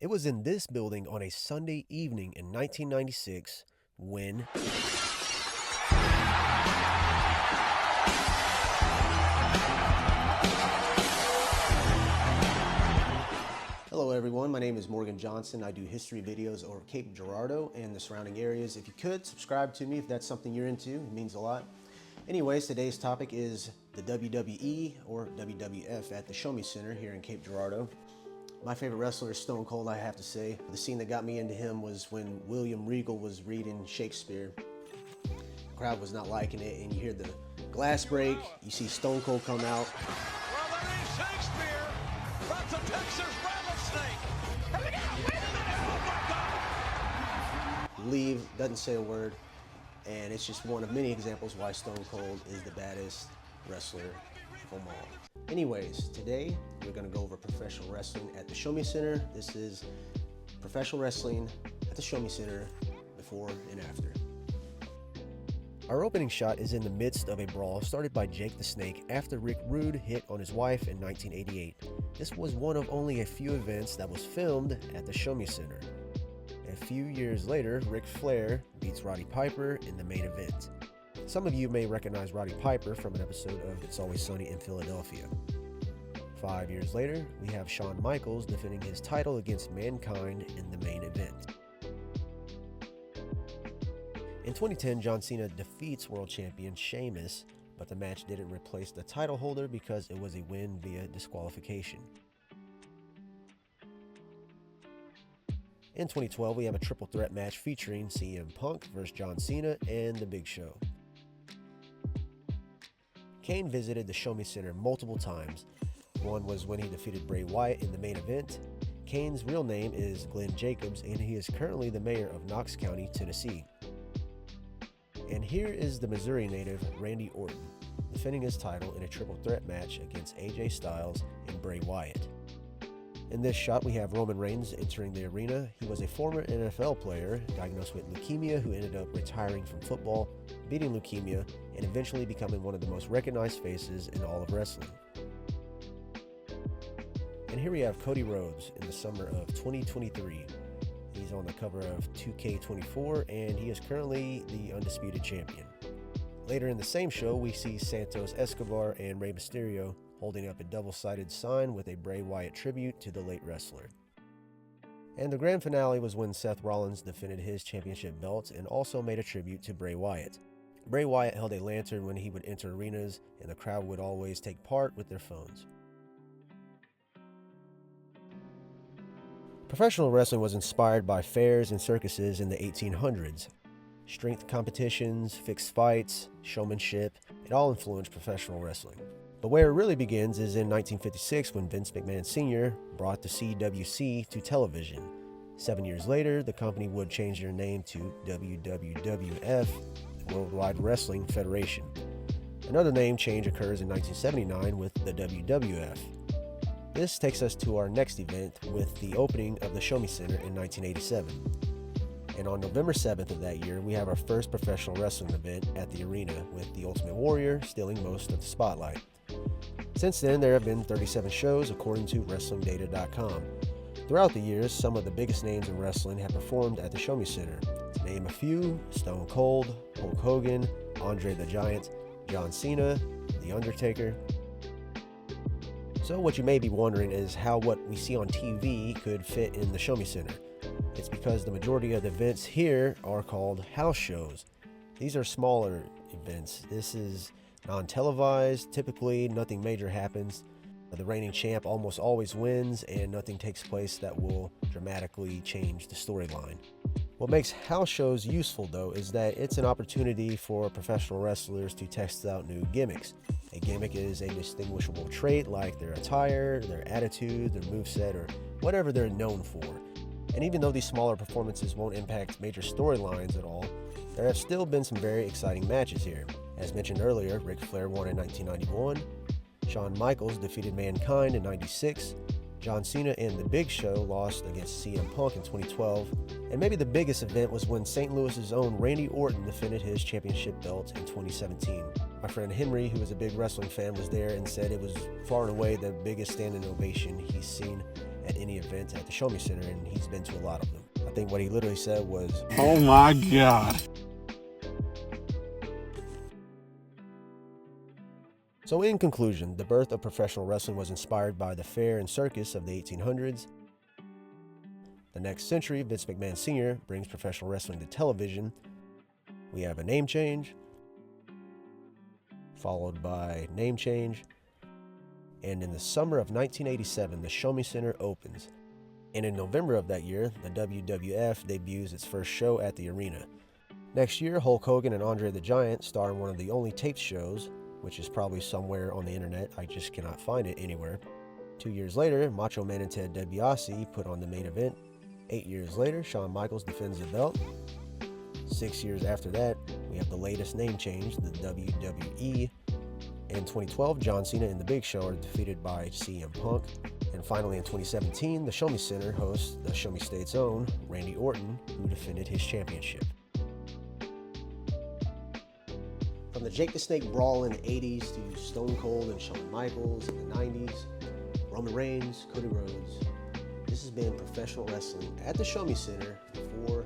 It was in this building on a Sunday evening in 1996 when Hello everyone, my name is Morgan Johnson. I do history videos over Cape Girardeau and the surrounding areas. If you could, subscribe to me if that's something you're into. It means a lot. Anyways, today's topic is the WWE or WWF at the Show Me Center here in Cape Girardeau. My favorite wrestler is Stone Cold, I have to say. The scene that got me into him was when William Regal was reading Shakespeare. The crowd was not liking it, and you hear the glass break, you see Stone Cold come out. Well, that is Shakespeare. That's a Texas rattlesnake. Here we go. Wait a minute. Oh, my God. Leave, doesn't say a word, and it's just one of many examples why Stone Cold is the baddest wrestler of them all. Anyways, today we're going to go over professional wrestling at the Show Me Center. This is professional wrestling at the Show Me Center before and after. Our opening shot is in the midst of a brawl started by Jake the Snake after Rick Rude hit on his wife in 1988. This was one of only a few events that was filmed at the Show Me Center. A few years later, Ric Flair beats Roddy Piper in the main event. Some of you may recognize Roddy Piper from an episode of It's Always Sunny in Philadelphia. 5 years later, we have Shawn Michaels defending his title against Mankind in the main event. In 2010, John Cena defeats world champion Sheamus, but the match didn't replace the title holder because it was a win via disqualification. In 2012, we have a triple threat match featuring CM Punk vs. John Cena and The Big Show. Kane visited the Show Me Center multiple times. One was when he defeated Bray Wyatt in the main event. Kane's real name is Glenn Jacobs, and he is currently the mayor of Knox County, Tennessee. And here is the Missouri native Randy Orton defending his title in a triple threat match against AJ Styles and Bray Wyatt. In this shot, we have Roman Reigns entering the arena. He was a former NFL player diagnosed with leukemia who ended up retiring from football, beating leukemia, and eventually becoming one of the most recognized faces in all of wrestling. And here we have Cody Rhodes in the summer of 2023. He's on the cover of 2K24, and he is currently the undisputed champion. Later in the same show, we see Santos Escobar and Rey Mysterio holding up a double-sided sign with a Bray Wyatt tribute to the late wrestler. And the grand finale was when Seth Rollins defended his championship belt and also made a tribute to Bray Wyatt. Bray Wyatt held a lantern when he would enter arenas, and the crowd would always take part with their phones. Professional wrestling was inspired by fairs and circuses in the 1800s. Strength competitions, fixed fights, showmanship, it all influenced professional wrestling. But where it really begins is in 1956 when Vince McMahon Sr. brought the CWC to television. 7 years later, the company would change their name to WWF, the Worldwide Wrestling Federation. Another name change occurs in 1979 with the WWF. This takes us to our next event with the opening of the Show Me Center in 1987. And on November 7th of that year, we have our first professional wrestling event at the arena with the Ultimate Warrior stealing most of the spotlight. Since then, there have been 37 shows according to WrestlingData.com. Throughout the years, some of the biggest names in wrestling have performed at the Show Me Center. To name a few, Stone Cold, Hulk Hogan, Andre the Giant, John Cena, The Undertaker. So what you may be wondering is how what we see on TV could fit in the Show Me Center. It's because the majority of the events here are called house shows. These are smaller events. This is non-televised. Typically, nothing major happens. The reigning champ almost always wins, and nothing takes place that will dramatically change the storyline. What makes house shows useful, though, is that it's an opportunity for professional wrestlers to test out new gimmicks. A gimmick is a distinguishable trait like their attire, their attitude, their moveset, or whatever they're known for. And even though these smaller performances won't impact major storylines at all, there have still been some very exciting matches here. As mentioned earlier, Ric Flair won in 1991, Shawn Michaels defeated Mankind in 96, John Cena and The Big Show lost against CM Punk in 2012, and maybe the biggest event was when St. Louis's own Randy Orton defended his championship belt in 2017. My friend Henry, who is a big wrestling fan, was there and said it was far and away the biggest standing ovation he's seen at any event at the Show Me Center, and he's been to a lot of them. I think what he literally said was, "Oh my God." So in conclusion, the birth of professional wrestling was inspired by the fair and circus of the 1800s. The next century, Vince McMahon Sr. brings professional wrestling to television. We have a name change, followed by name change, and in the summer of 1987, the Show Me Center opens. And in November of that year, the WWF debuts its first show at the arena. Next year, Hulk Hogan and Andre the Giant star in one of the only taped shows, which is probably somewhere on the internet. I just cannot find it anywhere. 2 years later, Macho Man and Ted DiBiase put on the main event. 8 years later, Shawn Michaels defends the belt. 6 years after that, we have the latest name change, the WWE. In 2012, John Cena and The Big Show are defeated by CM Punk. And finally, in 2017, the Show Me Center hosts the Show Me State's own Randy Orton, who defended his championship. From the Jake the Snake Brawl in the 80s to Stone Cold and Shawn Michaels in the 90s, Roman Reigns, Cody Rhodes, this has been professional wrestling at the Show Me Center for